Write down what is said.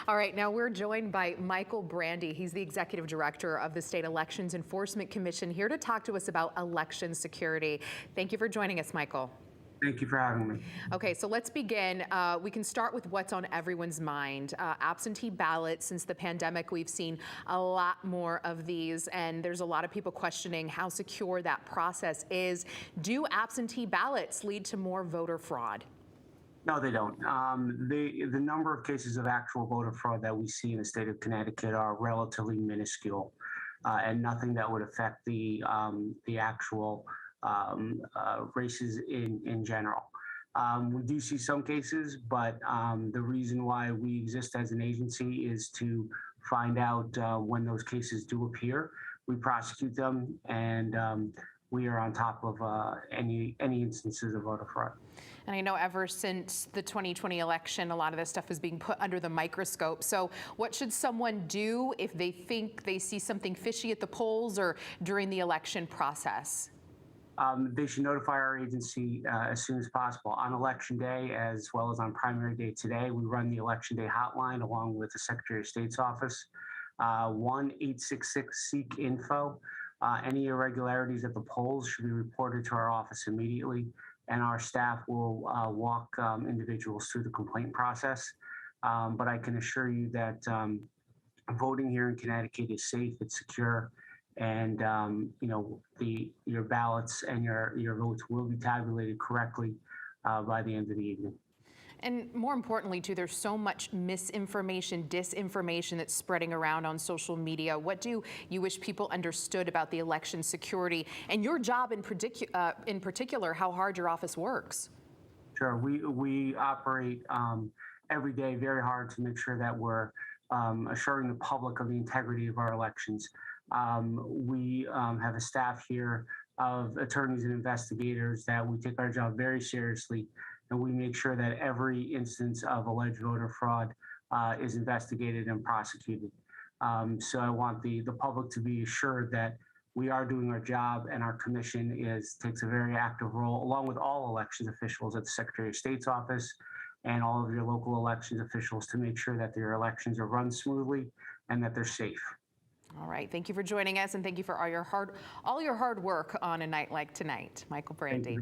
All right, now we're joined by Michael Brandy. He's the executive director of the State Elections Enforcement Commission, here to talk to us about election security. Thank you for joining us, Michael. Thank you for having me. Okay, so let's begin. We can start with what's on everyone's mind. Absentee ballots. Since the pandemic, we've seen a lot more of these, and there's a lot of people questioning how secure that process is. Do absentee ballots lead to more voter fraud? No, they don't. The number of cases of actual voter fraud that we see in the state of Connecticut are relatively minuscule, and nothing that would affect the actual races in general. We do see some cases, but the reason why we exist as an agency is to find out when those cases do appear. We prosecute them, and we are on top of any instances of voter fraud. And I know ever since the 2020 election, a lot of this stuff is being put under the microscope. So what should someone do if they think they see something fishy at the polls or during the election process? They should notify our agency as soon as possible. On election day, as well as on primary day today, we run the election day hotline along with the Secretary of State's office, 1-866-SEEK-INFO. Any irregularities at the polls should be reported to our office immediately, and our staff will walk individuals through the complaint process. But I can assure you that voting here in Connecticut is safe, it's secure, and your ballots and your votes will be tabulated correctly by the end of the evening. And more importantly, too, there's so much misinformation, disinformation that's spreading around on social media. What do you wish people understood about the election security and your job in particular, how hard your office works? Sure. We operate every day very hard to make sure that we're assuring the public of the integrity of our elections. We have a staff here of attorneys and investigators that we take our job very seriously, and we make sure that every instance of alleged voter fraud is investigated and prosecuted. So I want the public to be assured that we are doing our job, and our commission takes a very active role, along with all elections officials at the Secretary of State's office and all of your local elections officials, to make sure that their elections are run smoothly and that they're safe. All right. Thank you for joining us, and thank you for all your hard work on a night like tonight. Michael Brandy.